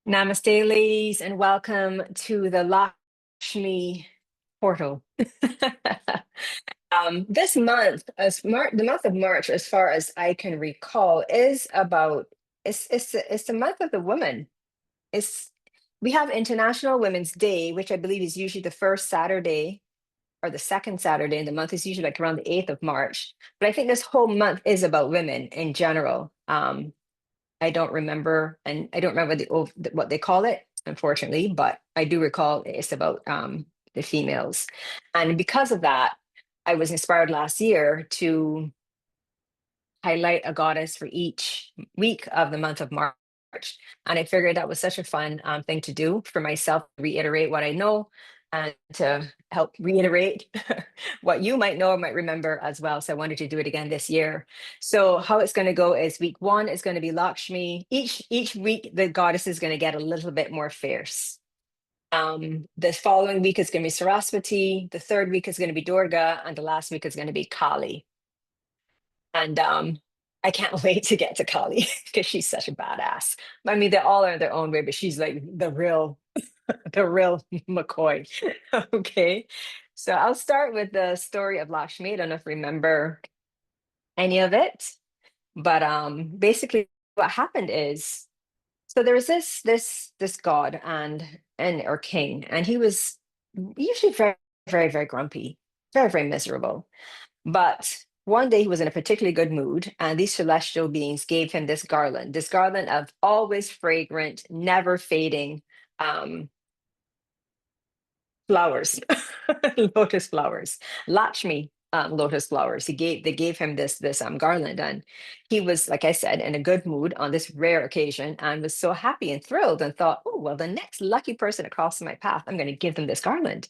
Namaste, ladies, and welcome to the Lakshmi portal. This month, the month of March, as far as I can recall, is about it's the month of the woman. It's We have International Women's Day, which I believe is usually the first Saturday or the second Saturday in the month. Is usually like around the 8th of March. But I think this whole month is about women in general. I don't remember what they call it, unfortunately, but I do recall it's about the females. And because of that, I was inspired last year to highlight a goddess for each week of the month of March. And I figured that was such a fun thing to do for myself, to reiterate what I know and to help reiterate what you might know or might remember as well. So I wanted to do it again this year. So how it's going to go is week one is going to be Lakshmi. Each week, the goddess is going to get a little bit more fierce. The following week is going to be Saraswati. The third week is going to be Durga, and the last week is going to be Kali. And I can't wait to get to Kali because she's such a badass. I mean, they all are in their own way, but she's like the real McCoy. Okay. So I'll start with the story of Lakshmi. I don't know if you remember any of it, but basically what happened is, so there was this god and or king, and he was usually very grumpy, very miserable. But one day he was in a particularly good mood, and these celestial beings gave him this garland of always fragrant, never fading um, flowers, lotus flowers, Lakshmi lotus flowers. They gave him this garland, and he was, like I said, in a good mood on this rare occasion, and was so happy and thrilled, and thought, oh well, the next lucky person that crosses my path, I'm going to give them this garland.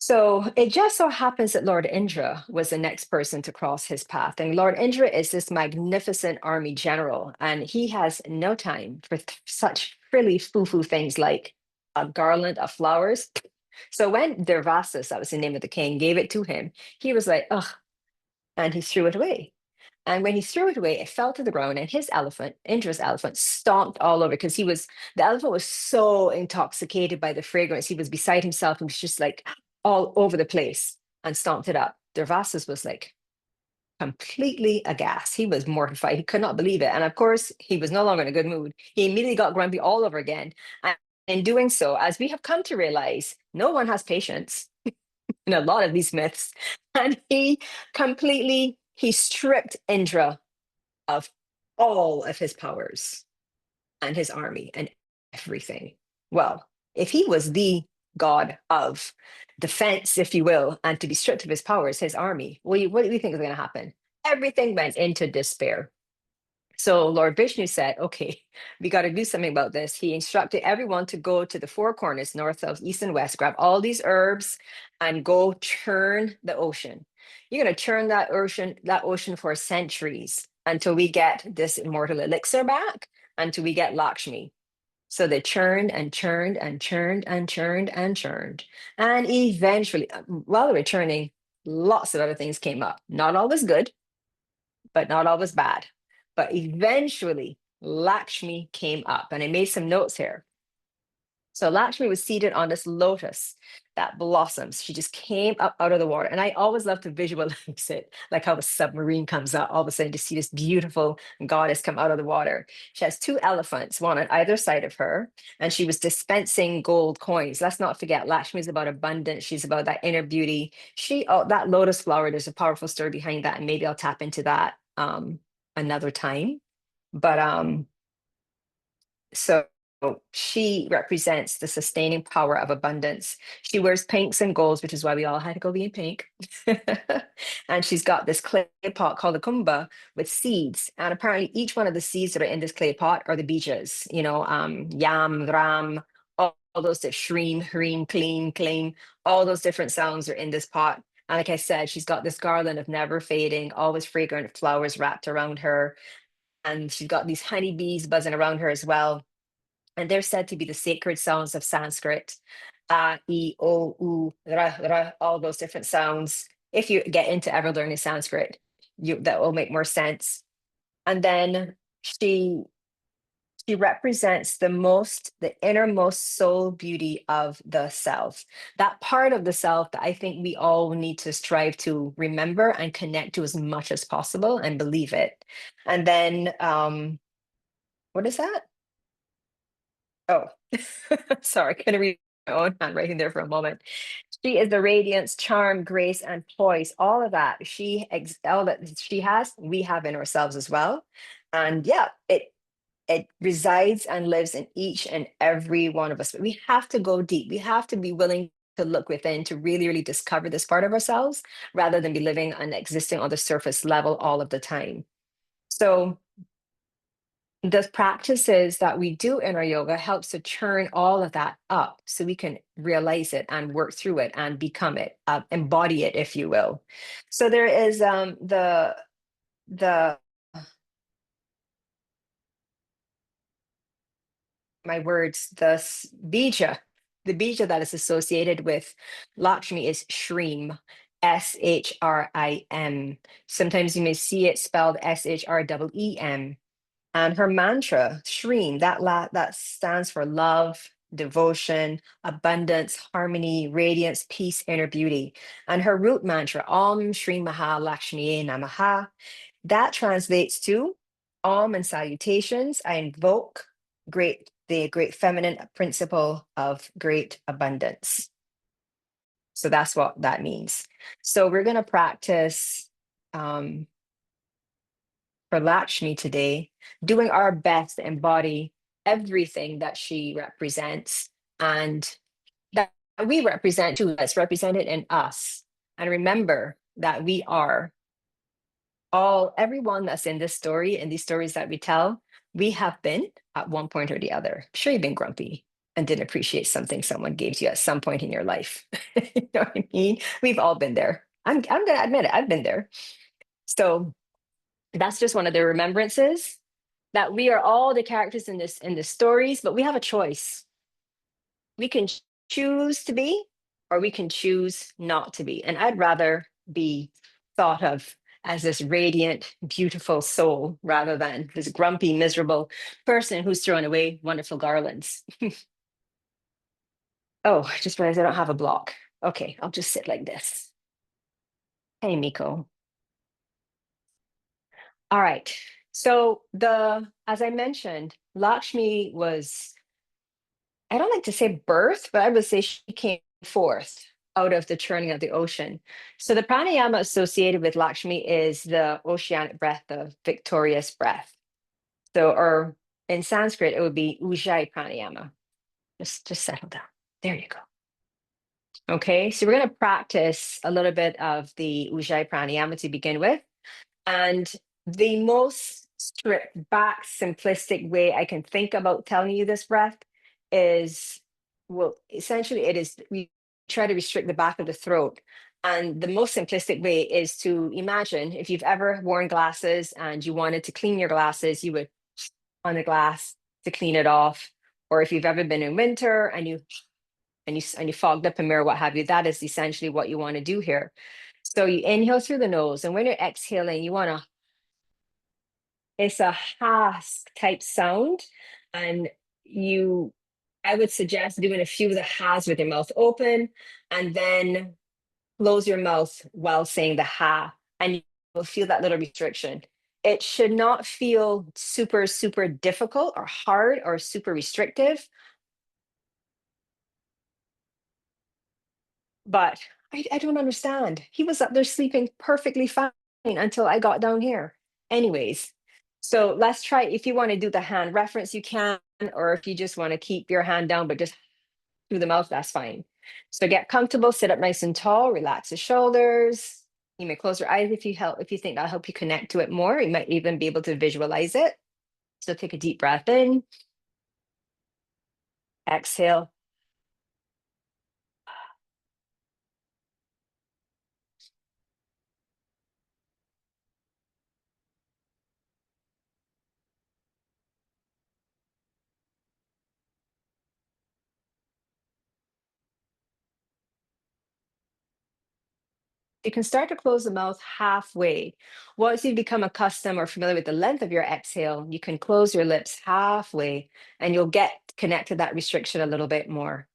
So it just so happens that Lord Indra was the next person to cross his path. And Lord Indra is this magnificent army general, and he has no time for such frilly foo-foo things like a garland of flowers. So when Durvasis, that was the name of the king, gave it to him, he was like, ugh, and he threw it away. And when he threw it away, it fell to the ground, and his elephant, Indra's elephant, stomped all over because the elephant was so intoxicated by the fragrance. He was beside himself and was just like all over the place and stomped it up. Durvasis was like completely aghast. He was mortified. He could not believe it. And of course, he was no longer in a good mood. He immediately got grumpy all over again. And in doing so, as we have come to realize, no one has patience in a lot of these myths. And he stripped Indra of all of his powers and his army and everything. Well, if he was the god of defense, if you will, and to be stripped of his powers, his army, what do you think is going to happen? Everything went into despair. So Lord Vishnu said, okay, we got to do something about this. He instructed everyone to go to the four corners, north, south, east, and west, grab all these herbs and go churn the ocean. You're going to churn that ocean for centuries until we get this immortal elixir back, until we get Lakshmi. So they churned and churned and churned and churned and churned. And eventually, while they were churning, lots of other things came up. Not always good, but not always bad. But eventually, Lakshmi came up, and I made some notes here. So Lakshmi was seated on this lotus that blossoms. She just came up out of the water. And I always love to visualize it, like how a submarine comes up, all of a sudden to see this beautiful goddess come out of the water. She has two elephants, one on either side of her, and she was dispensing gold coins. Let's not forget, Lakshmi is about abundance. She's about that inner beauty. That lotus flower, there's a powerful story behind that, and maybe I'll tap into that another time. But so she represents the sustaining power of abundance. She wears pinks and golds, which is why we all had to go be in pink. And she's got this clay pot called a kumbha with seeds. And apparently each one of the seeds that are in this clay pot are the bijas, yam, ram, all those that shreem, hreem, clean, clean, all those different sounds are in this pot. And like I said, she's got this garland of never fading, always fragrant flowers wrapped around her. And she's got these honeybees buzzing around her as well. And they're said to be the sacred sounds of Sanskrit. E, O, U, Ra, Ra, all those different sounds. If you get into ever learning Sanskrit, that will make more sense. And then she She represents the innermost soul beauty of the self. That part of the self that I think we all need to strive to remember and connect to as much as possible and believe it. And then, what is that? Oh, sorry, couldn't read my own handwriting there for a moment. She is the radiance, charm, grace, and poise. All of that all that she has, we have in ourselves as well. And yeah, it resides and lives in each and every one of us. But we have to go deep. We have to be willing to look within to really, really discover this part of ourselves rather than be living and existing on the surface level all of the time. So the practices that we do in our yoga helps to churn all of that up so we can realize it and work through it and become it, embody it, if you will. So there is the my words, bija. The bija that is associated with Lakshmi is Shrim, Shrim. Sometimes you may see it spelled Shrem. And her mantra, Shrim, that stands for love, devotion, abundance, harmony, radiance, peace, inner beauty. And her root mantra, Om Shri Maha Lakshmi Namaha, that translates to Om and salutations. I invoke the great feminine principle of great abundance. So that's what that means. So we're going to practice um, for Lakshmi today, doing our best to embody everything that she represents and that we represent too, that's represented in us. And remember that we are everyone that's in this story, in these stories that we tell, we have been at one point or the other. Sure, you've been grumpy and didn't appreciate something someone gave to you at some point in your life. You know what I mean? We've all been there. I'm gonna admit it, I've been there. So that's just one of the remembrances that we are all the characters in the stories, but we have a choice. We can choose to be, or we can choose not to be. And I'd rather be thought of as this radiant, beautiful soul rather than this grumpy, miserable person who's throwing away wonderful garlands. Oh, I just realized I don't have a block. Okay, I'll just sit like this. Hey, Miko. All right. So as I mentioned, Lakshmi was, I don't like to say birth, but I would say she came forth out of the churning of the ocean. So the pranayama associated with Lakshmi is the oceanic breath, the victorious breath. So, or in Sanskrit, it would be Ujjayi pranayama. Just settle down. There you go. Okay, so we're going to practice a little bit of the Ujjayi pranayama to begin with. And the most stripped back, simplistic way I can think about telling you this breath is, well, essentially, it is we try to restrict the back of the throat. And the most simplistic way is to imagine if you've ever worn glasses and you wanted to clean your glasses, you would on the glass to clean it off. Or if you've ever been in winter and you fogged up a mirror, what have you, that is essentially what you want to do here. So you inhale through the nose, and when you're exhaling, you want to it's a hask type sound. And I would suggest doing a few of the has with your mouth open and then close your mouth while saying the ha. And you'll feel that little restriction. It should not feel super, super difficult or hard or super restrictive, but I don't understand. He was up there sleeping perfectly fine until I got down here. Anyways, so let's try. If you want to do the hand reference, you can, or if you just want to keep your hand down, but just through the mouth, that's fine. So get comfortable, sit up nice and tall, relax the shoulders. You may close your eyes if you think that'll help you connect to it more. You might even be able to visualize it. So take a deep breath in, exhale. You can start to close the mouth halfway. Once you become accustomed or familiar with the length of your exhale, you can close your lips halfway and you'll get connect to that restriction a little bit more.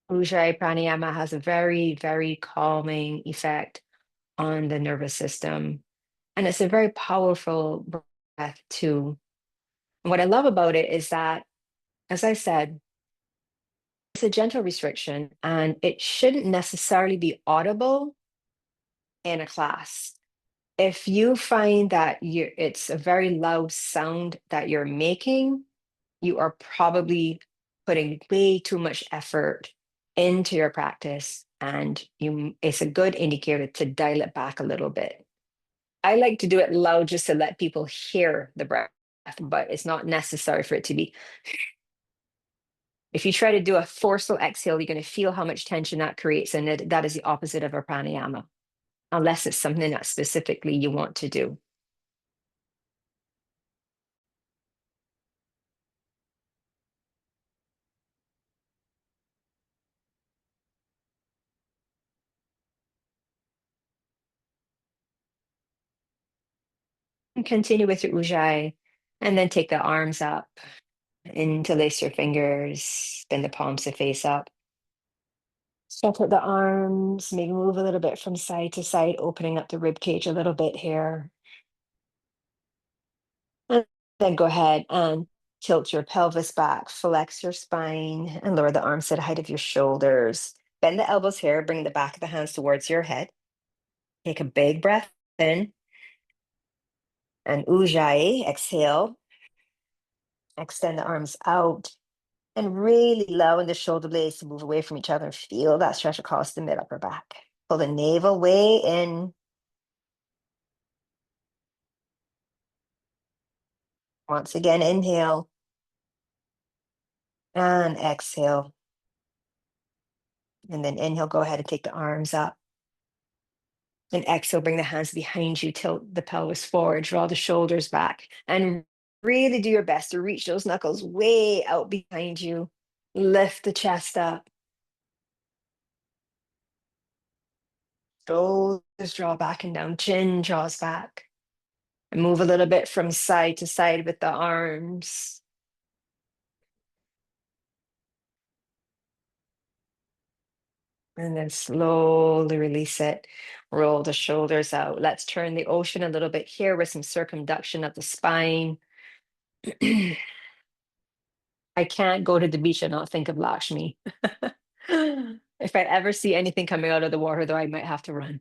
Ujjayi pranayama has a very, very calming effect on the nervous system. And it's a very powerful breath, too. And what I love about it is that, as I said, it's a gentle restriction and it shouldn't necessarily be audible in a class. If you find that it's a very loud sound that you're making, you are probably putting way too much effort into your practice, and it's a good indicator to dial it back a little bit. I like to do it loud just to let people hear the breath, but it's not necessary for it to be. If you try to do a forceful exhale, you're going to feel how much tension that creates, and that is the opposite of a pranayama, unless it's something that specifically you want to do. And continue with your ujjayi, and then take the arms up, interlace your fingers, bend the palms to face up. Stretch out the arms, maybe move a little bit from side to side, opening up the rib cage a little bit here. And then go ahead and tilt your pelvis back, flex your spine, and lower the arms to the height of your shoulders. Bend the elbows here, bring the back of the hands towards your head. Take a big breath in, and ujjayi, exhale. Extend the arms out and really allowing the shoulder blades to move away from each other and feel that stretch across the mid upper back. Pull the navel way in. Once again, inhale and exhale. And then inhale, go ahead and take the arms up. And exhale, bring the hands behind you, tilt the pelvis forward, draw the shoulders back, and really do your best to reach those knuckles way out behind you. Lift the chest up. Shoulders draw back and down, chin draws back. And move a little bit from side to side with the arms. And then slowly release it. Roll the shoulders out. Let's turn the ocean a little bit here with some circumduction of the spine. I can't go to the beach and not think of Lakshmi. If I ever see anything coming out of the water, though, I might have to run.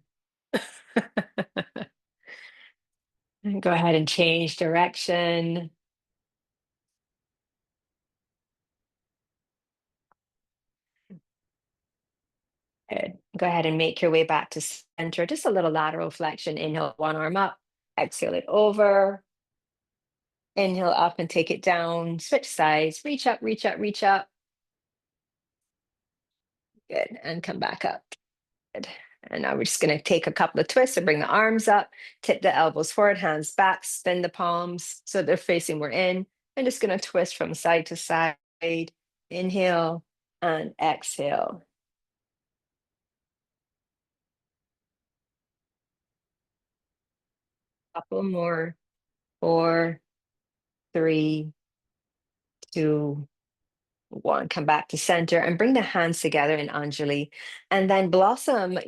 Go ahead and change direction. Good. Go ahead and make your way back to center. Just a little lateral flexion. Inhale, one arm up. Exhale it over. Inhale up and take it down. Switch sides. Reach up, reach up, reach up. Good. And come back up. Good. And now we're just going to take a couple of twists and bring the arms up, tip the elbows forward, hands back, spin the palms so they're facing we're in. And just going to twist from side to side. Inhale and exhale. Couple more. 4, 3, 2, 1. Come back to center and bring the hands together in Anjali. And then blossom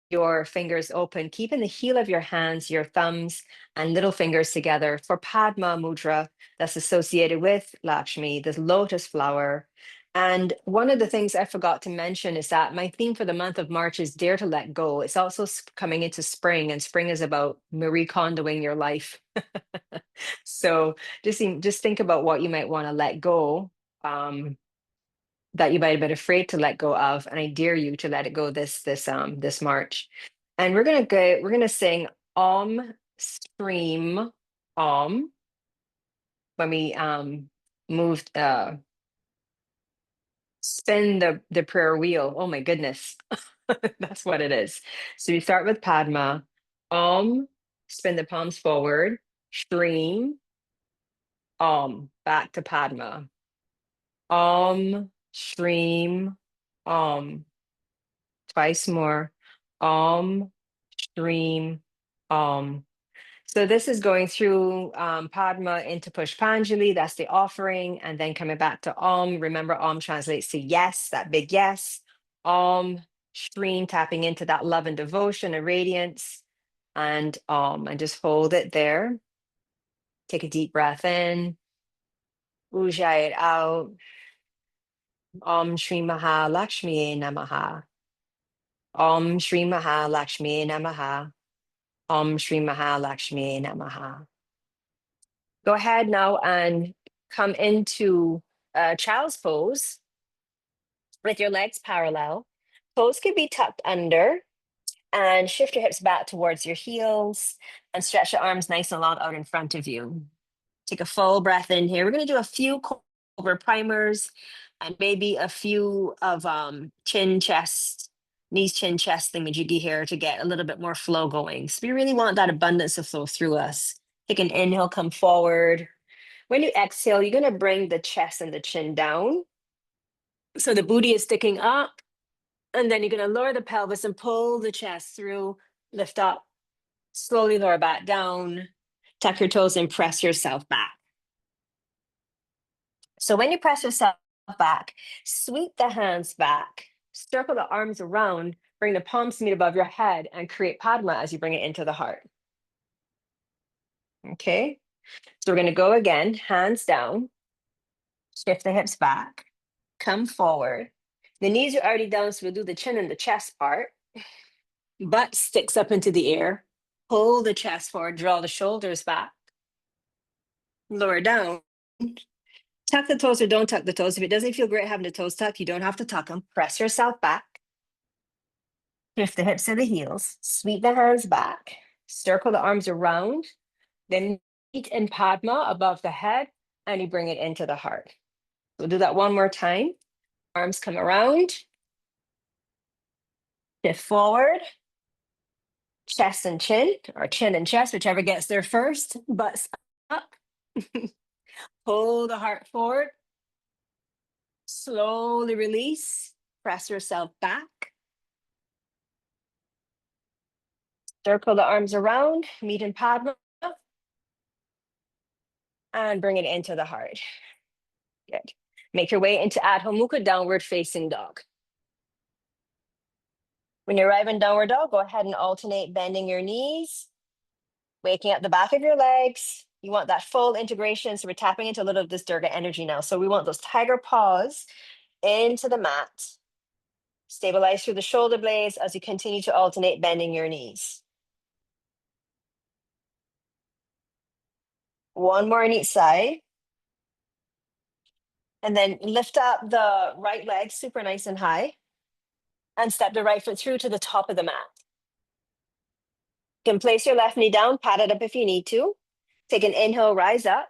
your fingers open, keeping the heel of your hands, your thumbs, and little fingers together for Padma Mudra that's associated with Lakshmi, this lotus flower. And one of the things I forgot to mention is that my theme for the month of March is Dare to Let Go. It's also coming into spring, and spring is about Marie Kondoing your life. So just think about what you might want to let go. That you might have been afraid to let go of, and I dare you to let it go this March. And we're gonna sing Om Stream Om when we move spin the prayer wheel. Oh my goodness. That's what it is. So you start with Padma. Spin the palms forward. Stream. Back to Padma. Stream. Om. Twice more. Om. Stream. Om. So this is going through Padma into Pushpanjali, that's the offering, and then coming back to Om. Remember, Om translates to yes, that big yes. Om, stream, tapping into that love and devotion and radiance, and just hold it there. Take a deep breath in, ujjayi it out. Om Shri Maha Lakshmi Namaha. Om Shri Maha Lakshmi Namaha. Om Shri Maha Lakshmi Namaha. Go ahead now and come into child's pose with your legs parallel. Toes can be tucked under and shift your hips back towards your heels and stretch your arms nice and long out in front of you. Take a full breath in here. We're going to do a few cobra primers and maybe a few of chin, chest, knees, chin, chest thingamajiggy here to get a little bit more flow going. So we really want that abundance of flow through us. Take an inhale, come forward. When you exhale, you're going to bring the chest and the chin down. So the booty is sticking up. And then you're going to lower the pelvis and pull the chest through, lift up, slowly lower back down, tuck your toes and press yourself back. So when you press yourself back, sweep the hands back, circle the arms around, bring the palms to meet above your head and create Padma as you bring it into the heart. Okay, so we're going to go again, hands down, shift the hips back, come forward. The knees are already down, so we'll do the chin and the chest part. Butt sticks up into the air. Pull the chest forward, draw the shoulders back. Lower down. Tuck the toes or don't tuck the toes. If it doesn't feel great having the toes tucked, you don't have to tuck them. Press yourself back. Shift the hips to the heels. Sweep the hands back. Circle the arms around. Then meet in Padma above the head, and you bring it into the heart. We'll do that one more time. Arms come around. Shift forward. Chest and chin, or chin and chest, whichever gets there first. Butts up. Pull the heart forward. Slowly release. Press yourself back. Circle the arms around. Meet in Padma. And bring it into the heart. Good. Make your way into Adho Mukha, downward facing dog. When you arrive in downward dog, go ahead and alternate bending your knees, waking up the back of your legs. You want that full integration. So we're tapping into a little of this Durga energy now. So we want those tiger paws into the mat. Stabilize through the shoulder blades as you continue to alternate bending your knees. One more on each side. And then lift up the right leg super nice and high. And step the right foot through to the top of the mat. You can place your left knee down, pat it up if you need to. Take an inhale, rise up.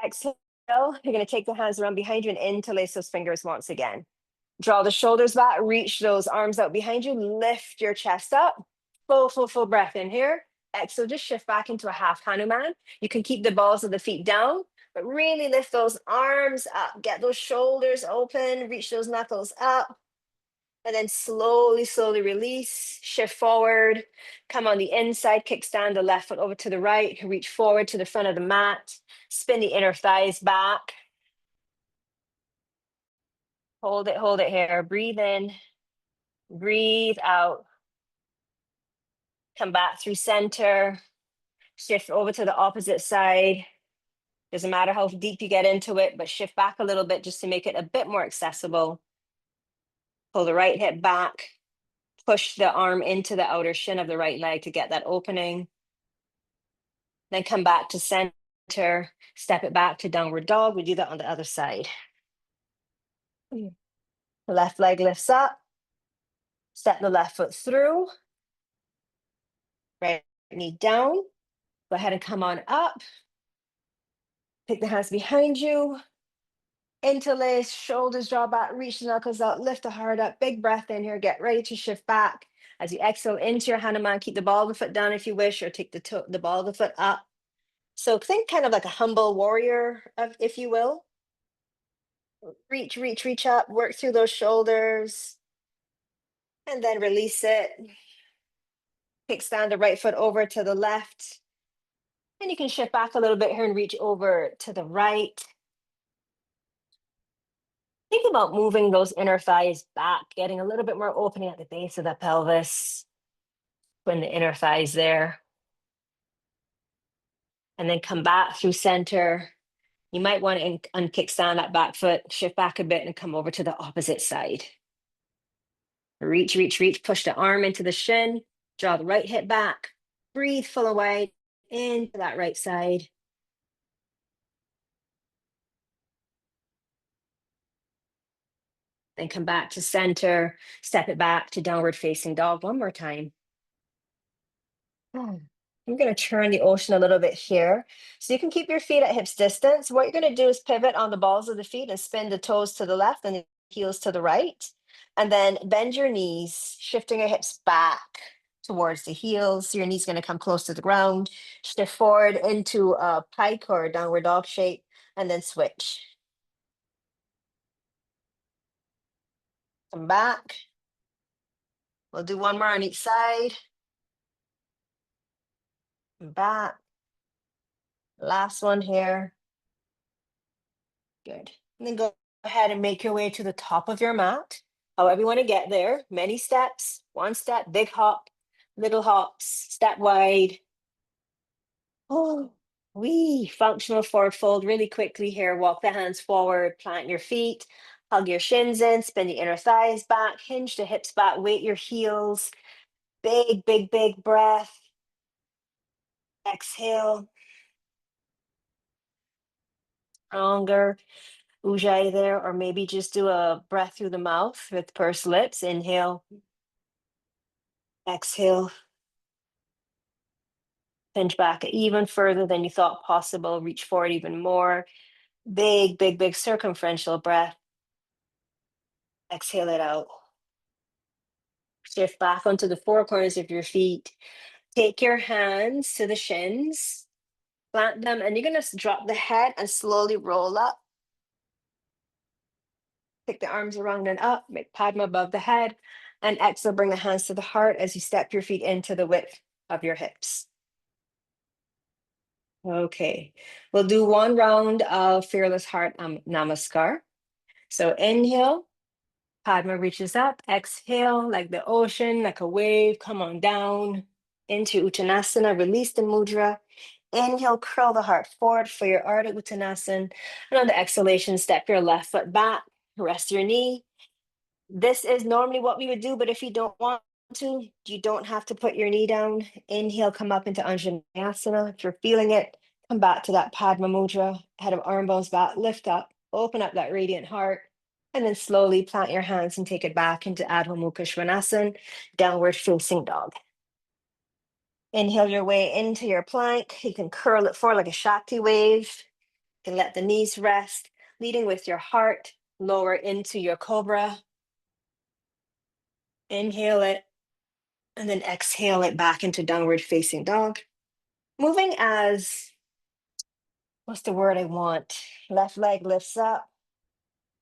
Exhale, you're going to take the hands around behind you and interlace those fingers once again. Draw the shoulders back, reach those arms out behind you, lift your chest up. Full breath in here. Exhale, just shift back into a half Hanuman. You can keep the balls of the feet down, but really lift those arms up. Get those shoulders open, reach those knuckles up. And then slowly release, shift forward, come on the inside, kickstand the left foot over to the right, reach forward to the front of the mat, spin the inner thighs back. Hold it here, breathe in, breathe out. Come back through center, shift over to the opposite side. Doesn't matter how deep you get into it, but shift back a little bit just to make it a bit more accessible. Pull the right hip back. Push the arm into the outer shin of the right leg to get that opening. Then come back to center, step it back to downward dog. We do that on the other side. The left leg lifts up. Step the left foot through. Right knee down. Go ahead and come on up. Take the hands behind you. Interlace, shoulders draw back, reach the knuckles out, lift the heart up. Big breath in here. Get ready to shift back. As you exhale into your Hanuman, keep the ball of the foot down if you wish, or take the ball of the foot up. So think kind of like a humble warrior, if you will. Reach, reach, reach up, work through those shoulders, and then release it. Kickstand the right foot over to the left. And you can shift back a little bit here and reach over to the right. Think about moving those inner thighs back, getting a little bit more opening at the base of the pelvis when the inner thighs there. And then come back through center. You might want to unkickstand that back foot, shift back a bit and come over to the opposite side. Reach, reach, reach, push the arm into the shin, draw the right hip back, breathe full and wide into that right side. Then come back to center, step it back to downward facing dog one more time. I'm going to turn the ocean a little bit here. So you can keep your feet at hips distance. What you're going to do is pivot on the balls of the feet and spin the toes to the left and the heels to the right. And then bend your knees, shifting your hips back towards the heels. So your knees going to come close to the ground. Shift forward into a pike or a downward dog shape, and then switch. Come back. We'll do one more on each side. Back. Last one here. Good. And then go ahead and make your way to the top of your mat. However you want to get there. Many steps, one step, big hop, little hops, step wide. Oh, wee. Functional forward fold really quickly here. Walk the hands forward, plant your feet, hug your shins in, spin the inner thighs back, hinge the hips back, weight your heels. Big, big, big breath. Exhale. Stronger. Ujjayi there, or maybe just do a breath through the mouth with pursed lips. Inhale, exhale, pinch back even further than you thought possible. Reach forward even more. Big, big, big circumferential breath. Exhale it out. Shift back onto the four corners of your feet. Take your hands to the shins, plant them, and you're going to drop the head and slowly roll up. Take the arms around and up, make Padma above the head, and exhale, bring the hands to the heart as you step your feet into the width of your hips. Okay, we'll do one round of Fearless Heart Namaskar. So inhale, Padma reaches up, exhale like the ocean, like a wave, come on down into Uttanasana, release the mudra. Inhale, curl the heart forward for your Ardha Uttanasana. And on the exhalation, step your left foot back, rest your knee. This is normally what we would do, but if you don't want to, you don't have to put your knee down. Inhale, come up into Anjaneyasana. If you're feeling it, come back to that Padma Mudra, head of arm bones back, lift up, open up that radiant heart, and then slowly plant your hands and take it back into Adho Mukha Svanasana, downward facing dog. Inhale your way into your plank. You can curl it forward like a Shakti wave. You can let the knees rest, leading with your heart, lower into your cobra. Inhale it, and then exhale it back into downward facing dog. Moving as, what's the word I want? Left leg lifts up,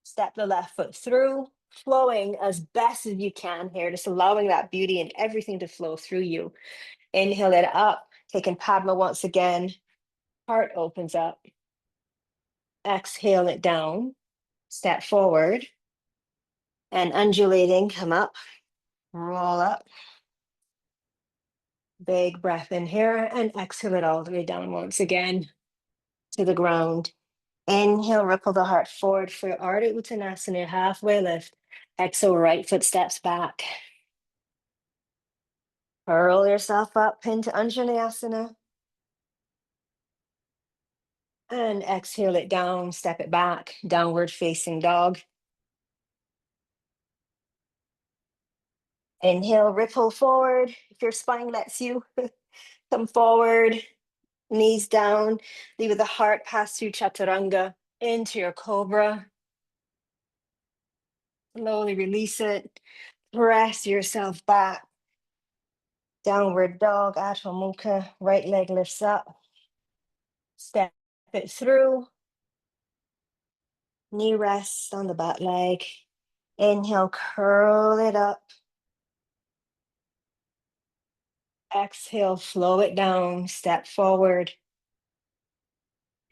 step the left foot through, flowing as best as you can here, just allowing that beauty and everything to flow through you. Inhale it up, taking Padma once again, heart opens up. Exhale it down, step forward, and undulating, come up, roll up. Big breath in here and exhale it all the way down once again to the ground. Inhale, ripple the heart forward for your Ardha Uttanasana, halfway lift. Exhale, right foot steps back. Curl yourself up into Anjaneyasana. And exhale it down, step it back, downward facing dog. Inhale, ripple forward. If your spine lets you, come forward, knees down. Leave the heart pass through Chaturanga into your cobra. Slowly release it. Press yourself back. Downward dog, Adho Mukha. Right leg lifts up. Step it through. Knee rests on the back leg. Inhale, curl it up. Exhale, flow it down. Step forward.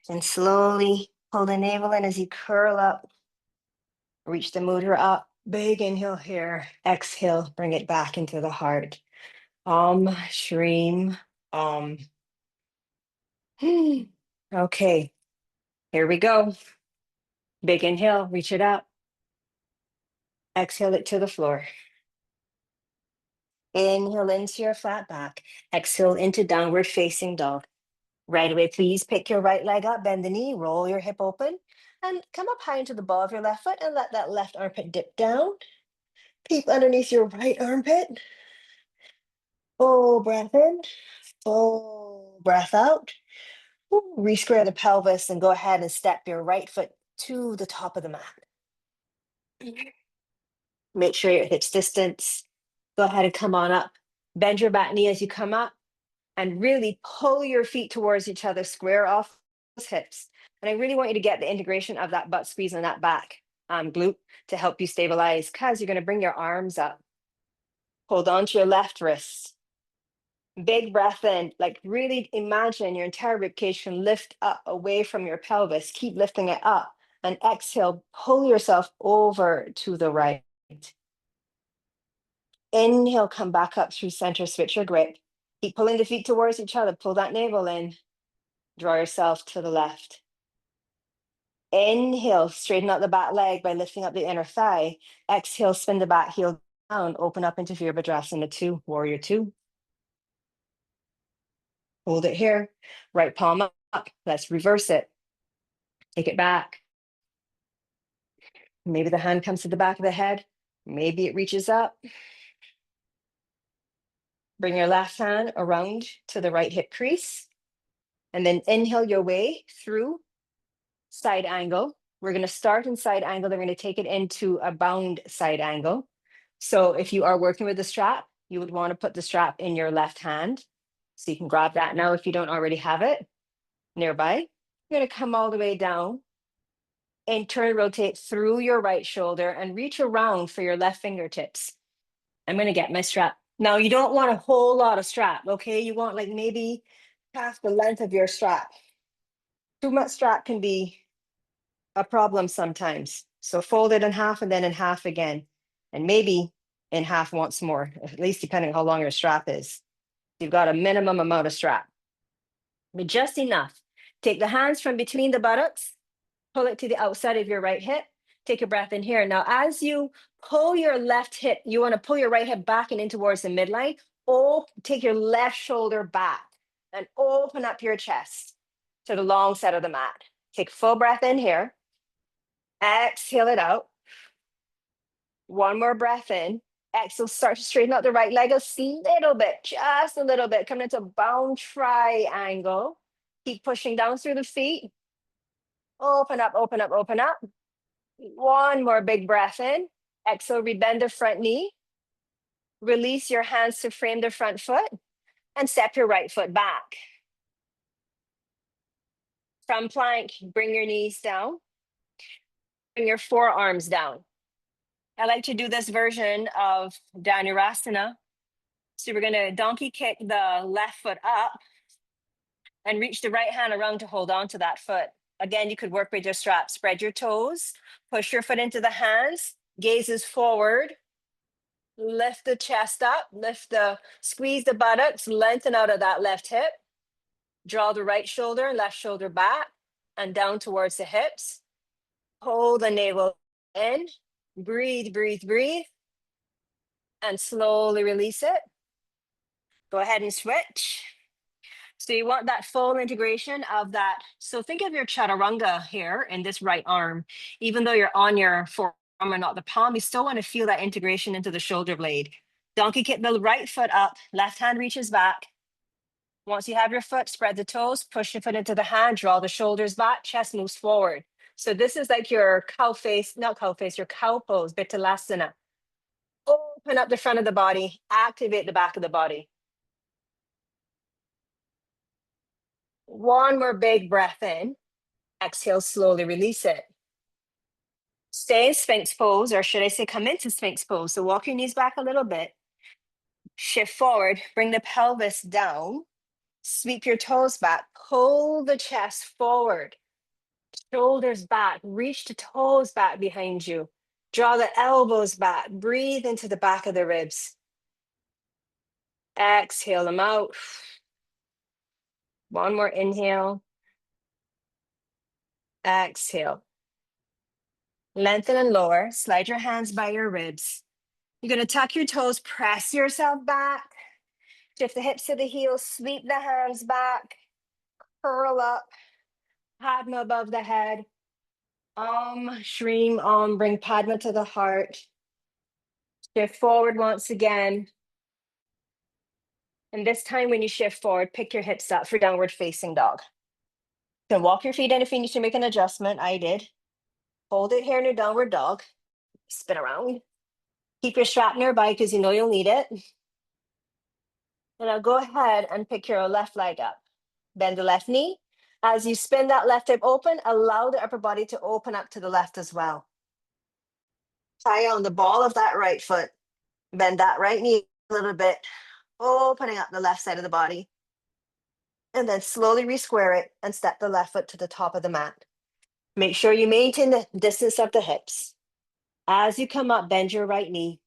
And slowly pull the navel in as you curl up. Reach the mudra up. Big inhale here. Exhale, bring it back into the heart. Om, Shreem, Om. Okay, here we go. Big inhale, reach it up. Exhale it to the floor. Inhale into your flat back. Exhale into downward facing dog. Right away, please pick your right leg up, bend the knee, roll your hip open, and come up high into the ball of your left foot and let that left armpit dip down. Peep underneath your right armpit. Full breath in, full breath out. Re-square the pelvis and go ahead and step your right foot to the top of the mat. Make sure your hips distance. Go ahead and come on up. Bend your back knee as you come up and really pull your feet towards each other, square off those hips. And I really want you to get the integration of that butt squeeze and that back glute to help you stabilize, because you're going to bring your arms up. Hold on to your left wrist. Big breath in, like really imagine your entire ribcage can lift up away from your pelvis. Keep lifting it up. And exhale, pull yourself over to the right. Inhale, come back up through center, switch your grip. Keep pulling the feet towards each other. Pull that navel in. Draw yourself to the left. Inhale, straighten out the back leg by lifting up the inner thigh. Exhale, spin the back heel down. Open up into Virabhadrasana 2, Warrior 2. Hold it here. Right palm up. Let's reverse it. Take it back. Maybe the hand comes to the back of the head. Maybe it reaches up. Bring your left hand around to the right hip crease. And then inhale your way through side angle. We're going to start in side angle. Then we're going to take it into a bound side angle. So if you are working with the strap, you would want to put the strap in your left hand. So you can grab that now if you don't already have it nearby. You're going to come all the way down and turn, rotate through your right shoulder and reach around for your left fingertips. I'm going to get my strap. Now, you don't want a whole lot of strap, okay? You want like maybe half the length of your strap. Too much strap can be a problem sometimes. So fold it in half and then in half again. And maybe in half once more, at least depending on how long your strap is. You've got a minimum amount of strap, but just enough. Take the hands from between the buttocks, pull it to the outside of your right hip. Take a breath in here. Now, as you pull your left hip, you want to pull your right hip back and in towards the midline. Or take your left shoulder back and open up your chest to the long side of the mat. Take a full breath in here. Exhale it out. One more breath in. Exhale, start to straighten out the right leg a little bit, just a little bit. Coming into a bound triangle. Keep pushing down through the feet. Open up, open up, open up. One more big breath in. Exhale, rebend the front knee. Release your hands to frame the front foot and step your right foot back. From plank, bring your knees down. Bring your forearms down. I like to do this version of Dhanurasana. So we're going to donkey kick the left foot up and reach the right hand around to hold on to that foot. Again, you could work with your strap. Spread your toes, push your foot into the hands, gazes forward, lift the chest up, squeeze the buttocks, lengthen out of that left hip, draw the right shoulder and left shoulder back and down towards the hips. Hold the navel in, breathe, breathe, breathe, and slowly release it. Go ahead and switch. So you want that full integration of that. So think of your chaturanga here in this right arm. Even though you're on your forearm and not the palm, you still want to feel that integration into the shoulder blade. Donkey kick the right foot up, left hand reaches back. Once you have your foot, spread the toes, push your foot into the hand, draw the shoulders back, chest moves forward. So this is like your cow face, not cow face, your cow pose, Bitalasana. Open up the front of the body, activate the back of the body. One more big breath in. Exhale, slowly release it. Stay in Sphinx pose, or should I say come into Sphinx pose. So walk your knees back a little bit. Shift forward, bring the pelvis down. Sweep your toes back, pull the chest forward, shoulders back, reach the toes back behind you. Draw the elbows back, breathe into the back of the ribs. Exhale them out. One more inhale. Exhale. Lengthen and lower. Slide your hands by your ribs. You're going to tuck your toes, press yourself back. Shift the hips to the heels, sweep the hands back, curl up, Padma above the head. Shreem Om, bring Padma to the heart. Shift forward once again. And this time when you shift forward, pick your hips up for downward facing dog. Then walk your feet in if you need to make an adjustment. I did. Hold it here in your downward dog. Spin around. Keep your strap nearby because you know you'll need it. And now go ahead and pick your left leg up. Bend the left knee. As you spin that left hip open, allow the upper body to open up to the left as well. Tie on the ball of that right foot. Bend that right knee a little bit, opening up the left side of the body. And then slowly re-square it and step the left foot to the top of the mat. Make sure you maintain the distance of the hips. As you come up, bend your right knee.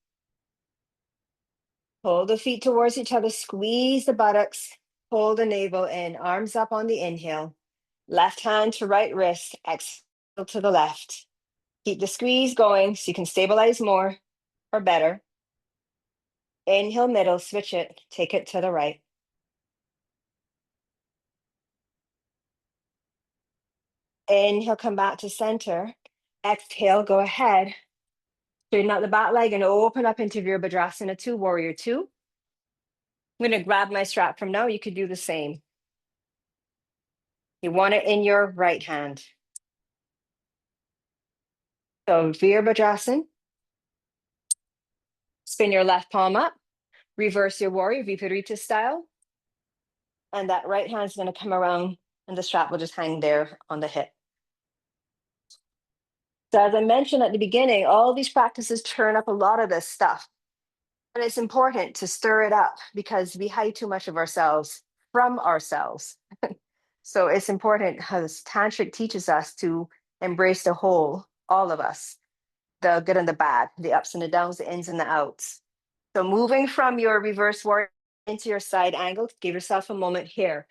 Pull the feet towards each other, squeeze the buttocks, pull the navel in, arms up on the inhale. Left hand to right wrist, exhale to the left. Keep the squeeze going so you can stabilize more or better. Inhale, middle, switch it, take it to the right. Inhale, come back to center. Exhale, go ahead. Straighten out the back leg and open up into Virabhadrasana 2, Warrior 2. I'm going to grab my strap from now. You could do the same. You want it in your right hand. So Virabhadrasana. Spin your left palm up. Reverse your warrior, Viparita style. And that right hand's going to come around and the strap will just hang there on the hip. So as I mentioned at the beginning, all these practices turn up a lot of this stuff. And it's important to stir it up because we hide too much of ourselves from ourselves. So it's important, as Tantric teaches us, to embrace the whole, all of us, the good and the bad, the ups and the downs, the ins and the outs. So moving from your reverse warrior into your side angle, give yourself a moment here.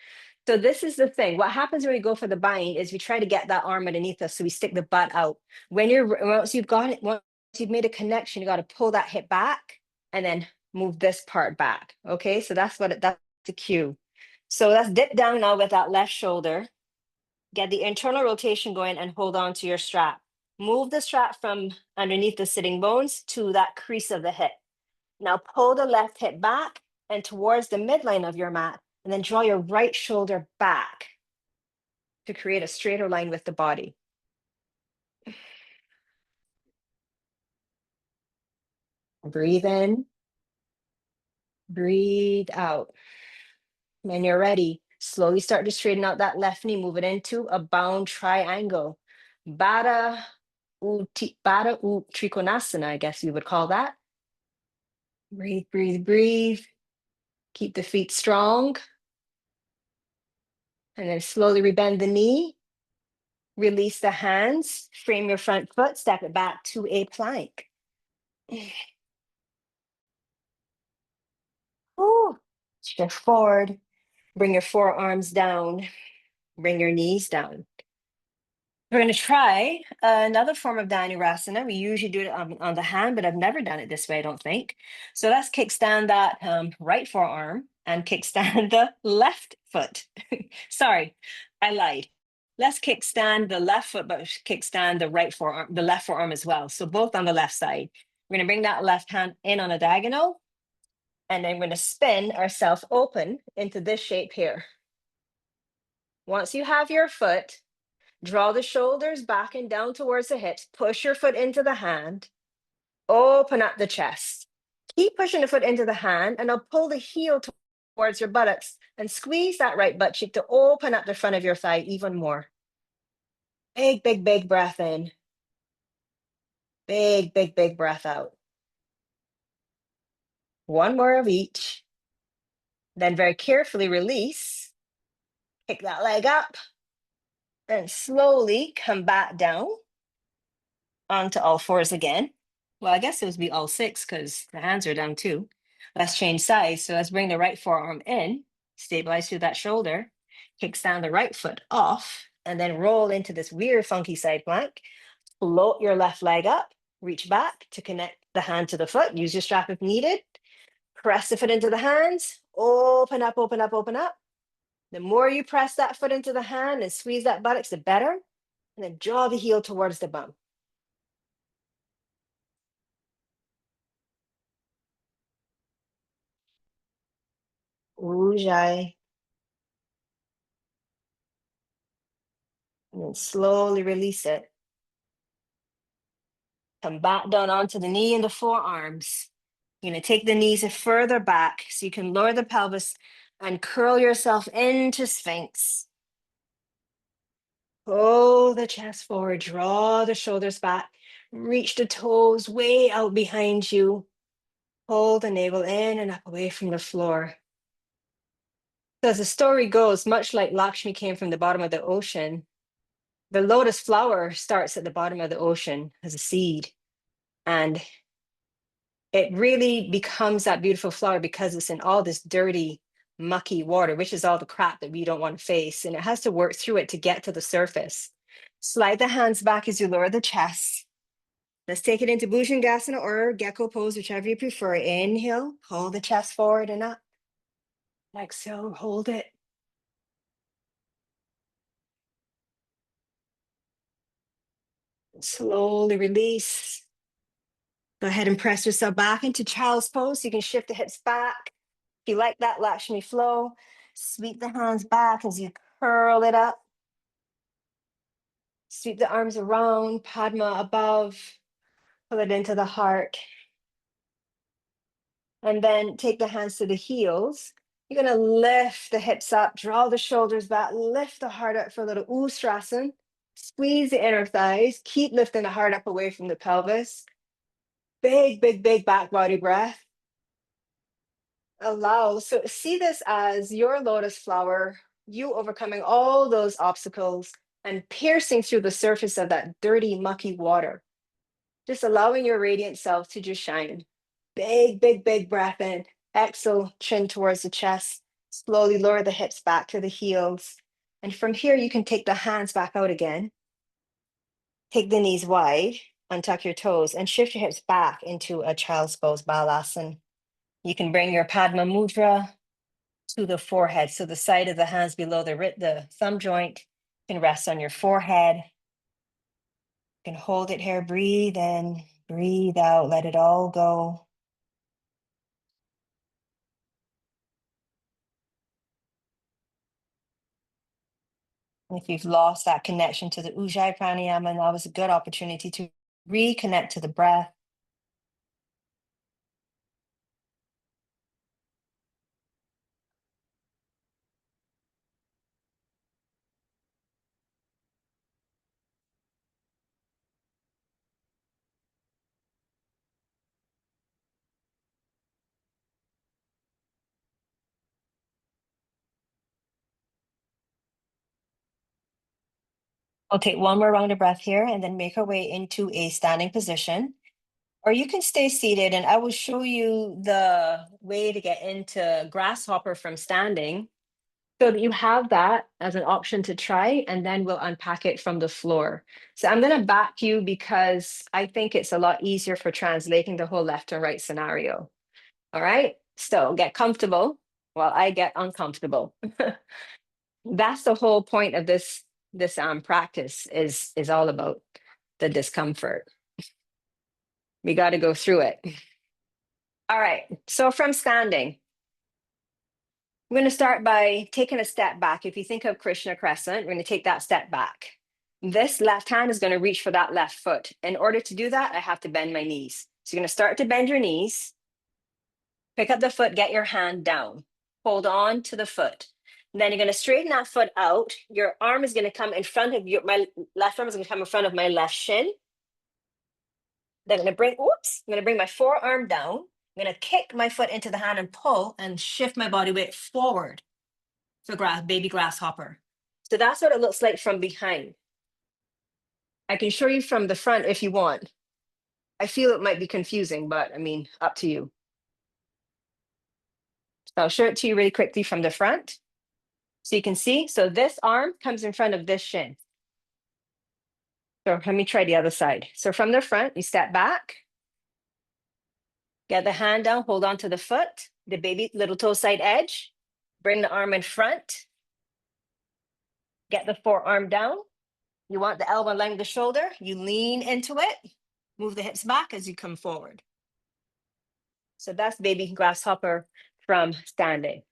So this is the thing. What happens when we go for the bind is we try to get that arm underneath us, so we stick the butt out. Once you've got it, once you've made a connection, you got to pull that hip back and then move this part back. Okay, so that's the cue. So let's dip down now with that left shoulder. Get the internal rotation going and hold on to your strap. Move the strap from underneath the sitting bones to that crease of the hip. Now pull the left hip back and towards the midline of your mat, and then draw your right shoulder back to create a straighter line with the body. Breathe in, breathe out. When you're ready, slowly start to straighten out that left knee, move it into a bound triangle. Baddha Trikonasana, I guess you would call that. Breathe, breathe, breathe. Keep the feet strong. And then slowly rebend the knee. Release the hands, frame your front foot, step it back to a plank. Ooh. Shift forward, bring your forearms down, bring your knees down. We're going to try another form of Dhanurasana. We usually do it on the hand, but I've never done it this way, I don't think. So let's kickstand that right forearm and kickstand the left foot. Sorry, I lied. Let's kickstand the left foot, but kickstand the right forearm, the left forearm as well. So both on the left side. We're going to bring that left hand in on a diagonal, and then we're going to spin ourselves open into this shape here. Once you have your foot, draw the shoulders back and down towards the hips. Push your foot into the hand. Open up the chest. Keep pushing the foot into the hand, and I'll pull the heel towards your buttocks and squeeze that right butt cheek to open up the front of your thigh even more. Big, big, big breath in. Big, big, big breath out. One more of each. Then very carefully release. Kick that leg up and slowly come back down onto all fours again. Well, I guess it would be all six because the hands are down too. Let's change sides. So let's bring the right forearm in, stabilize through that shoulder, kicks down the right foot off, and then roll into this weird funky side plank. Float your left leg up, reach back to connect the hand to the foot. Use your strap if needed. Press the foot into the hands. Open up, open up, open up. The more you press that foot into the hand and squeeze that buttocks, the better. And then draw the heel towards the bum. Ujjayi. And then slowly release it. Come back down onto the knee and the forearms. You're going to take the knees further back so you can lower the pelvis and curl yourself into Sphinx. Pull the chest forward, draw the shoulders back, reach the toes way out behind you. Pull the navel in and up away from the floor. So as the story goes, much like Lakshmi came from the bottom of the ocean, the lotus flower starts at the bottom of the ocean as a seed. And it really becomes that beautiful flower because it's in all this dirty, mucky water, which is all the crap that we don't want to face. And it has to work through it to get to the surface. Slide the hands back as you lower the chest. Let's take it into Bhujangasana or gecko pose, whichever you prefer. Inhale, pull the chest forward and up. Exhale, hold it. Slowly release. Go ahead and press yourself back into child's pose. You can shift the hips back. If you like that Lakshmi flow, sweep the hands back as you curl it up. Sweep the arms around, Padma above, pull it into the heart. And then take the hands to the heels. You're going to lift the hips up, draw the shoulders back, lift the heart up for a little Ustrasana. Squeeze the inner thighs, keep lifting the heart up away from the pelvis. Big, big, big back body breath. Allow, so see this as your lotus flower, you overcoming all those obstacles and piercing through the surface of that dirty, mucky water. Just allowing your radiant self to just shine. Big, big, big breath in. Exhale, chin towards the chest. Slowly lower the hips back to the heels. And from here, you can take the hands back out again. Take the knees wide, untuck your toes, and shift your hips back into a child's pose, Balasana. You can bring your Padma Mudra to the forehead. So the side of the hands below the thumb joint can rest on your forehead. You can hold it here, breathe in, breathe out, let it all go. If you've lost that connection to the Ujjayi pranayama, now is a good opportunity to reconnect to the breath. We'll take one more round of breath here and then make our way into a standing position. Or you can stay seated and I will show you the way to get into grasshopper from standing so that you have that as an option to try, and then we'll unpack it from the floor. So I'm going to back you because I think it's a lot easier for translating the whole left and right scenario. All right, so get comfortable while I get uncomfortable. That's the whole point of this practice is all about the discomfort. We got to go through it. All right, so from standing, we're going to start by taking a step back. If you think of Krishna crescent, we're going to take that step back. This left hand is going to reach for that left foot. In order to do that, I have to bend my knees. So you're going to start to bend your knees, pick up the foot, get your hand down. hold on to the foot. Then you're going to straighten that foot out. Your arm is going to come in front of your, my left arm is going to come in front of my left shin. Then I'm going to bring, oops, I'm going to bring my forearm down. I'm going to kick my foot into the hand and pull and shift my body weight forward for baby grasshopper. So that's what it looks like from behind. I can show you from the front if you want. I feel it might be confusing, but I mean, up to you. So I'll show it to you really quickly from the front. So you can see, so this arm comes in front of this shin. So let me try the other side. So from the front, you step back, get the hand down, hold on to the foot, the baby little toe side edge, bring the arm in front, get the forearm down. You want the elbow in line with the shoulder, you lean into it, move the hips back as you come forward. So that's baby grasshopper from standing.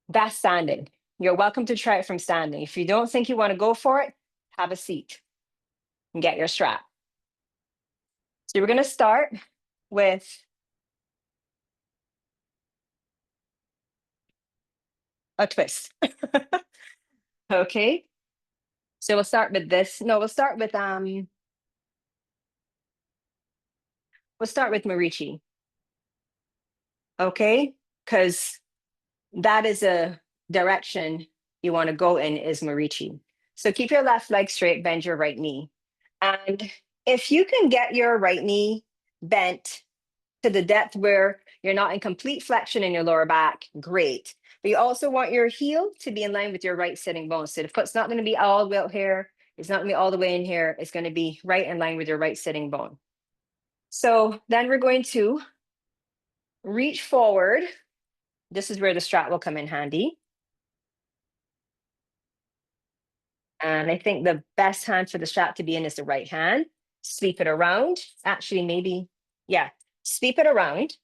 That's standing. You're welcome to try it from standing. If you don't think you want to go for it, have a seat and get your strap. So we're going to start with a twist. Okay. So we'll start with this. No, we'll start with Marichi. Okay? Because that is a direction you want to go in is Marichi. So keep your left leg straight, bend your right knee. And if you can get your right knee bent to the depth where you're not in complete flexion in your lower back, great. But you also want your heel to be in line with your right sitting bone. So the foot's not going to be all the way out here. It's not going to be all the way in here. It's going to be right in line with your right sitting bone. So then we're going to reach forward. This is where the strap will come in handy. And I think the best hand for the strap to be in is the right hand. Sweep it around. Actually, maybe, yeah, sweep it around.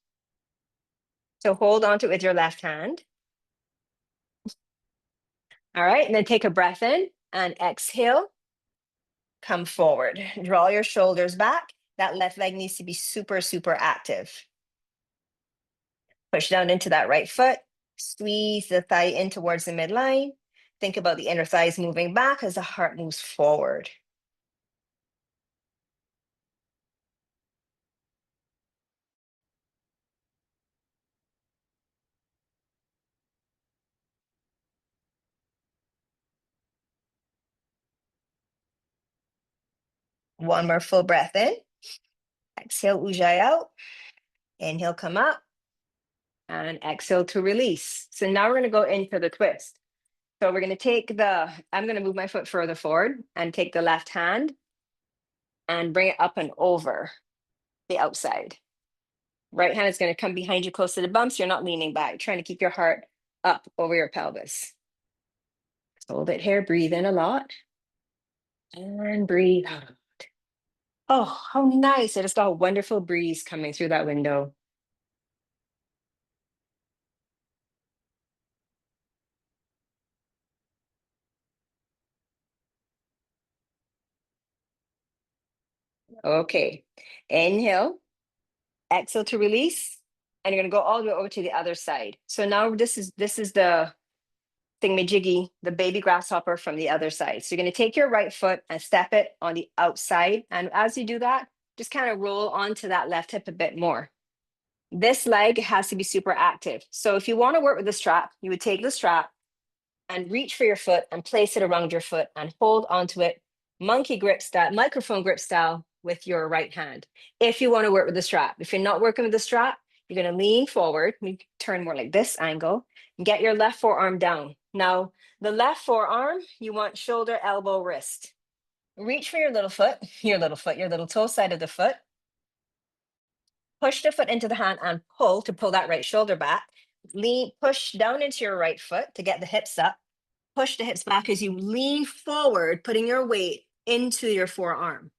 So hold on to it with your left hand. All right, and then take a breath in and exhale. Come forward. Draw your shoulders back. That left leg needs to be super, super active. Push down into that right foot. Squeeze the thigh in towards the midline. Think about the inner thighs moving back as the heart moves forward. One more full breath in. Exhale, Ujjayi out. Inhale, come up. And exhale to release. So now we're going to go into the twist. So we're going to take I'm going to move my foot further forward and take the left hand and bring it up and over the outside. Right hand is going to come behind you close to the bumps. You're not leaning back. You're trying to keep your heart up over your pelvis. Hold it here. Breathe in a lot. And breathe out. Oh, how nice. I just got a wonderful breeze coming through that window. Okay. Inhale. Exhale to release. And you're going to go all the way over to the other side. So now this is the thingamajiggy, the baby grasshopper from the other side. So you're going to take your right foot and step it on the outside. And as you do that, just kind of roll onto that left hip a bit more. This leg has to be super active. So if you want to work with the strap, you would take the strap and reach for your foot and place it around your foot and hold onto it, monkey grip style, microphone grip style with your right hand. If you want to work with the strap, if you're not working with the strap, you're going to lean forward, turn more like this angle, and get your left forearm down. Now, the left forearm, you want shoulder, elbow, wrist. Reach for your little toe side of the foot. Push the foot into the hand and pull to pull that right shoulder back. Lean, push down into your right foot to get the hips up. Push the hips back as you lean forward, putting your weight into your forearm.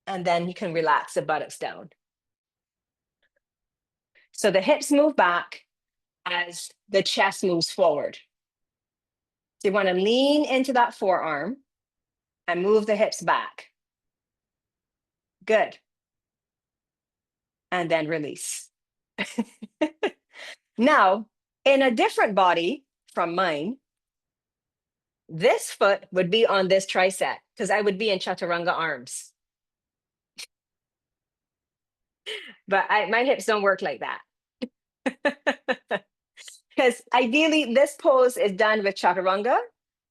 And then you can relax the buttocks down. So the hips move back as the chest moves forward. So you want to lean into that forearm and move the hips back. Good. And then release. Now, In a different body from mine, this foot would be on this tricep because I would be in chaturanga arms. But my hips don't work like that. Because ideally, this pose is done with chaturanga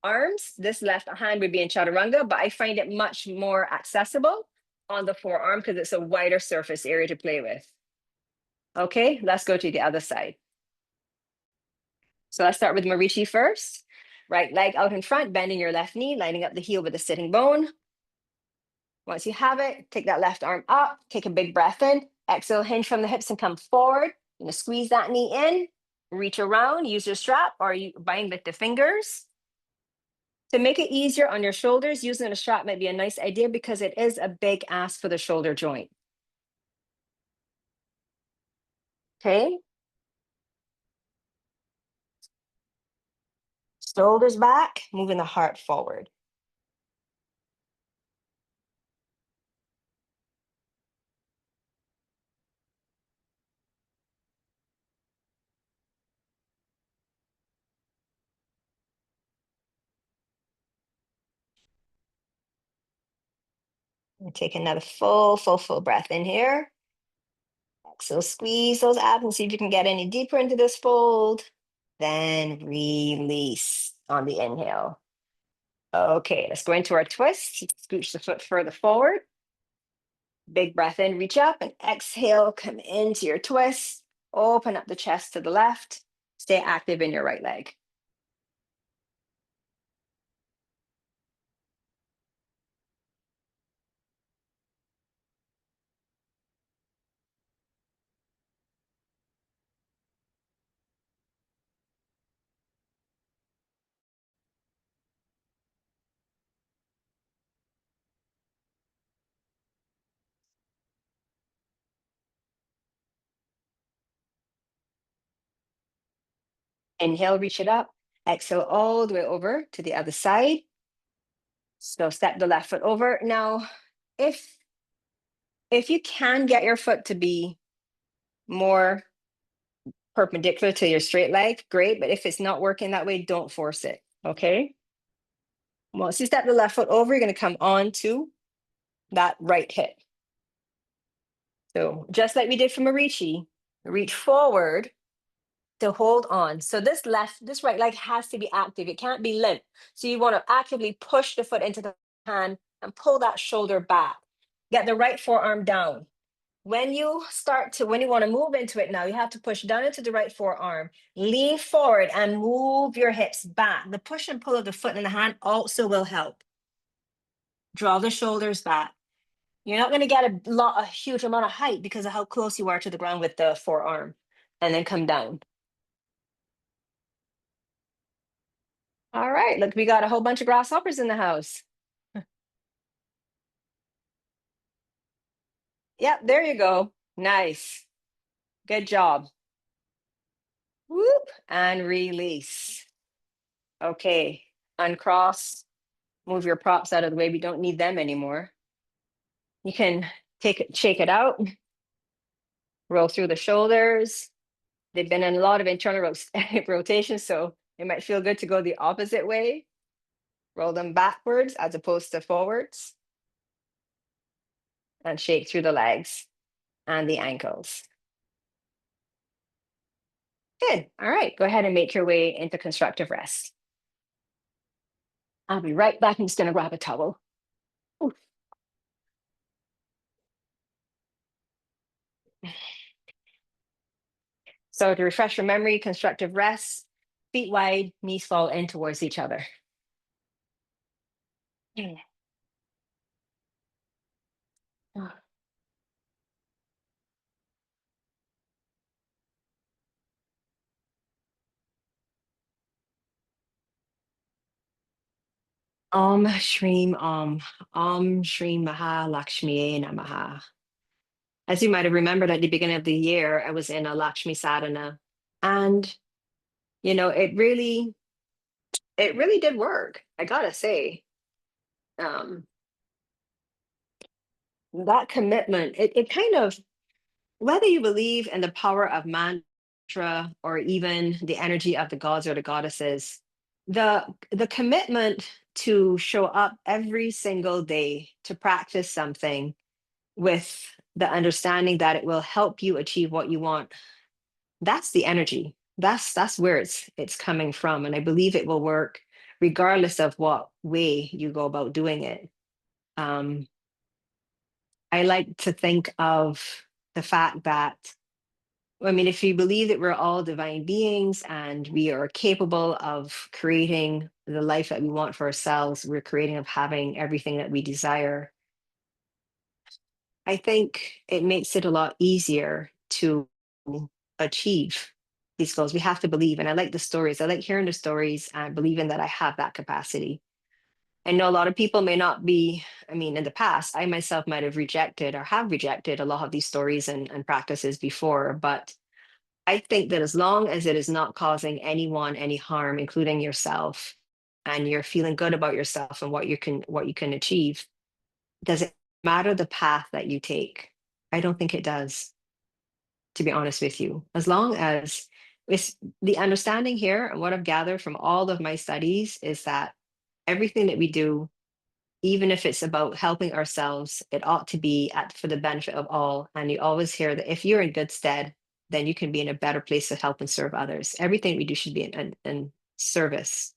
arms. This left hand would be in chaturanga, but I find it much more accessible on the forearm because it's a wider surface area to play with. Okay, let's go to the other side. So let's start with Marichi first. Right leg out in front, bending your left knee, lining up the heel with the sitting bone. Once you have it, take that left arm up, take a big breath in, exhale, hinge from the hips and come forward. You're gonna squeeze that knee in, reach around, use your strap or you bind with the fingers. To make it easier on your shoulders, using a strap might be a nice idea because it is a big ask for the shoulder joint. Okay. Shoulders back, moving the heart forward. And take another full breath in here. Exhale, squeeze those abs and see if you can get any deeper into this fold. Then release on the inhale. Okay, let's go into our twist. Scooch the foot further forward. Big breath in, reach up and exhale, come into your twist. Open up the chest to the left. Stay active in your right leg. Inhale, reach it up. Exhale all the way over to the other side. So step the left foot over. Now, if you can get your foot to be more perpendicular to your straight leg, great. But if it's not working that way, don't force it. Okay. Once you step the left foot over, you're going to come on to that right hip. So just like we did for Marichi, reach forward to hold on. So this right leg has to be active. It can't be limp. So you want to actively push the foot into the hand and pull that shoulder back. Get the right forearm down. When you want to move into it now, you have to push down into the right forearm, lean forward and move your hips back. The push and pull of the foot and the hand also will help. Draw the shoulders back. You're not going to get a huge amount of height because of how close you are to the ground with the forearm. And then come down. All right, look, we got a whole bunch of grasshoppers in the house. Yep, there you go. Nice. Good job. Whoop, and release. Okay, uncross. Move your props out of the way. We don't need them anymore. You can shake it out, roll through the shoulders. They've been in a lot of internal rotation, so it might feel good to go the opposite way. Roll them backwards as opposed to forwards. And shake through the legs and the ankles. Good. All right, go ahead and make your way into constructive rest. I'll be right back. I'm just going to grab a towel. Ooh. So to refresh your memory, constructive rest, feet wide, knees fall in towards each other. Om Shreem Om. Om Shreem Maha Lakshmi Namaha. As you might have remembered at the beginning of the year, I was in a Lakshmi sadhana. And, it really did work. I gotta say. Um, that commitment, it kind of, whether you believe in the power of man or even the energy of the gods or the goddesses, the commitment to show up every single day to practice something with the understanding that it will help you achieve what you want, that's the energy. That's where it's coming from, and I believe it will work regardless of what way you go about doing it. um, I like to think of the fact that, I mean, if you believe that we're all divine beings and we are capable of creating the life that we want for ourselves, we're creating of having everything that we desire, I think it makes it a lot easier to achieve these goals. We have to believe. And I like the stories. I like hearing the stories and believing that I have that capacity. I know a lot of people may not be, I mean, in the past, I myself might have rejected or have rejected a lot of these stories and practices before, but I think that as long as it is not causing anyone any harm, including yourself, and you're feeling good about yourself and what you can achieve, does it matter the path that you take? I don't think it does, to be honest with you. As long as it's the understanding here, and what I've gathered from all of my studies is that everything that we do, even if it's about helping ourselves, it ought to be for the benefit of all. And you always hear that if you're in good stead, then you can be in a better place to help and serve others. Everything we do should be in service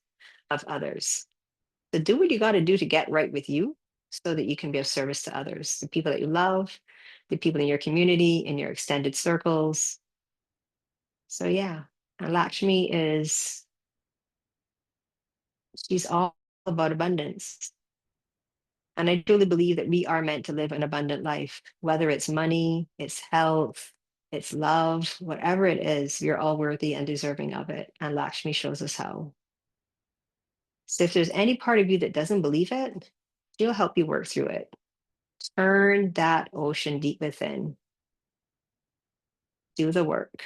of others. So do what you got to do to get right with you so that you can be of service to others, the people that you love, the people in your community, in your extended circles. So yeah, and Lakshmi she's all about abundance. And I truly believe that we are meant to live an abundant life, whether it's money, it's health, it's love, whatever it is, we're all worthy and deserving of it. And Lakshmi shows us how. So if there's any part of you that doesn't believe it, she'll help you work through it. Turn that ocean deep within. Do the work.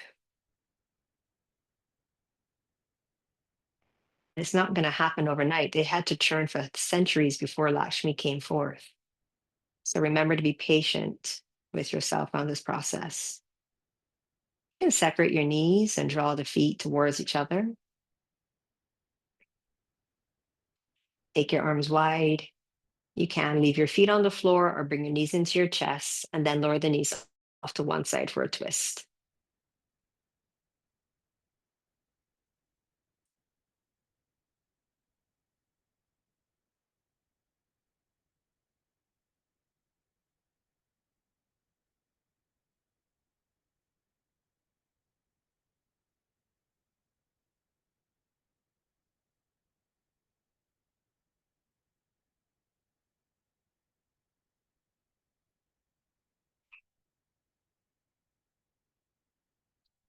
It's not going to happen overnight. They had to churn for centuries before Lakshmi came forth. So remember to be patient with yourself on this process. You can separate your knees and draw the feet towards each other. Take your arms wide. You can leave your feet on the floor or bring your knees into your chest and then lower the knees off to one side for a twist.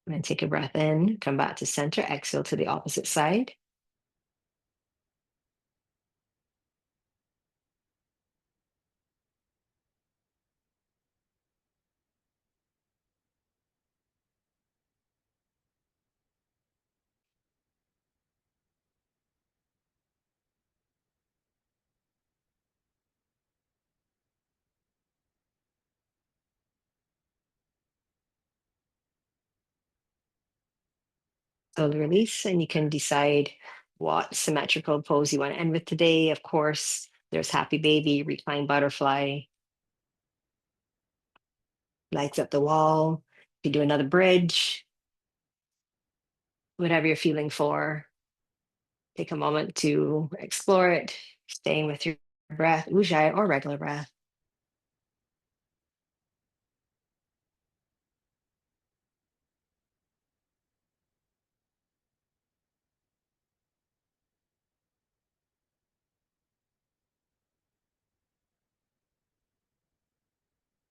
And then take a breath in, come back to center, exhale to the opposite side. Slowly release, and you can decide what symmetrical pose you want to end with today. Of course, there's happy baby, reclined butterfly, legs up the wall. You do another bridge, whatever you're feeling for. Take a moment to explore it, staying with your breath, ujjayi or regular breath.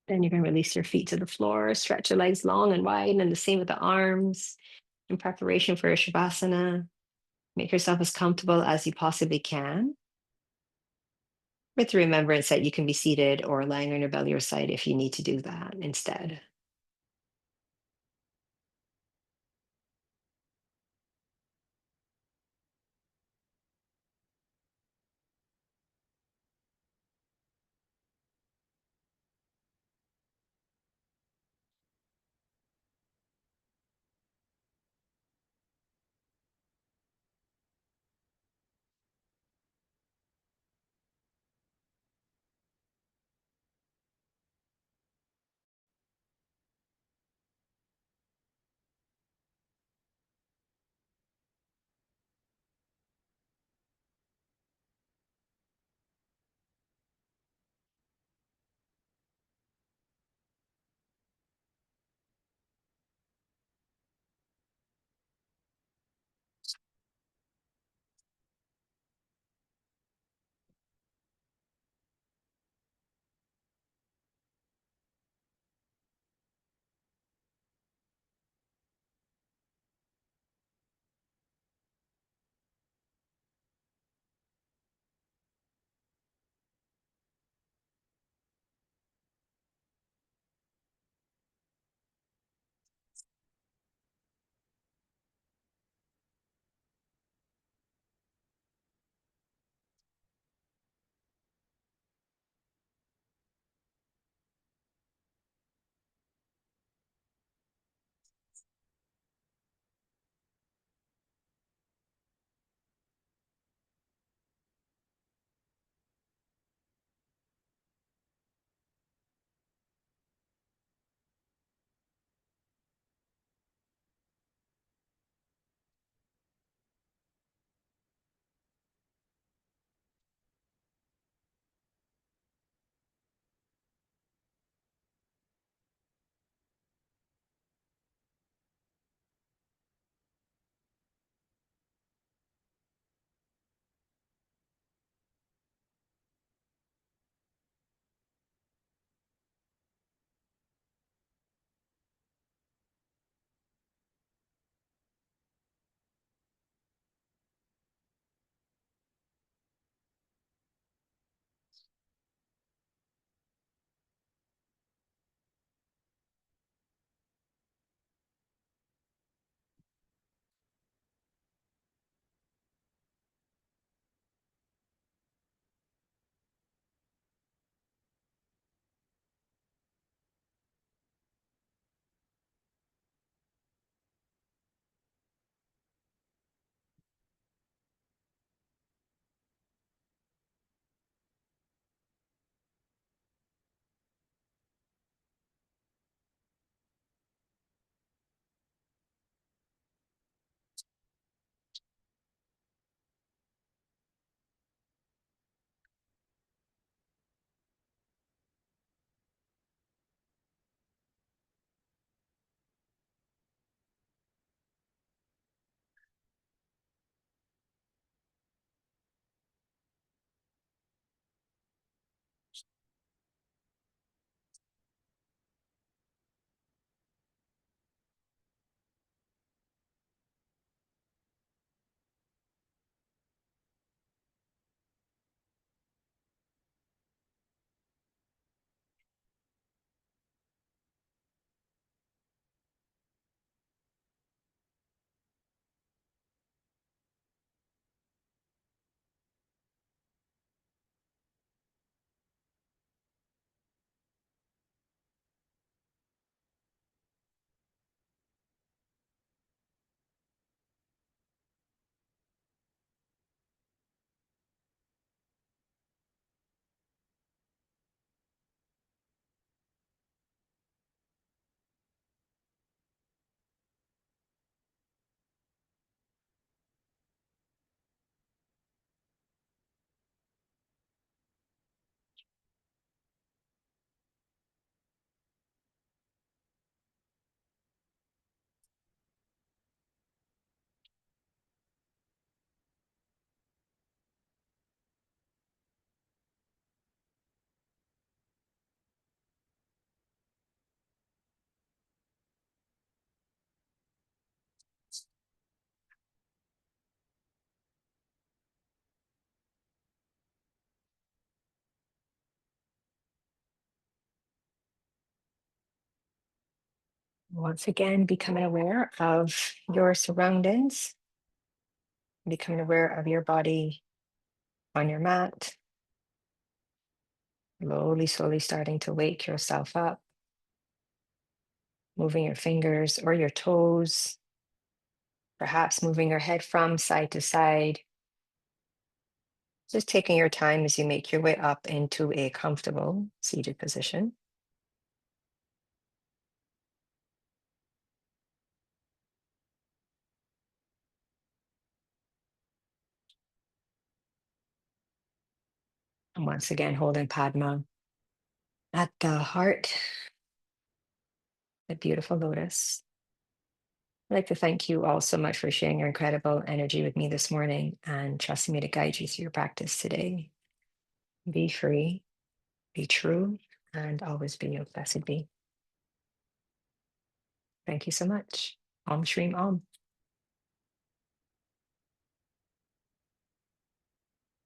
Then you're going to release your feet to the floor, stretch your legs long and wide, and the same with the arms in preparation for your Shavasana. Make yourself as comfortable as you possibly can, with the remembrance that you can be seated or lying on your belly or side if you need to do that instead. Once again, becoming aware of your surroundings, becoming aware of your body on your mat, slowly, slowly starting to wake yourself up, moving your fingers or your toes, perhaps moving your head from side to side, just taking your time as you make your way up into a comfortable seated position. And once again, holding Padma at the heart, the beautiful lotus. I'd like to thank you all so much for sharing your incredible energy with me this morning and trusting me to guide you through your practice today. Be free, be true, and always be your blessed be. Thank you so much. Om Shrim Om.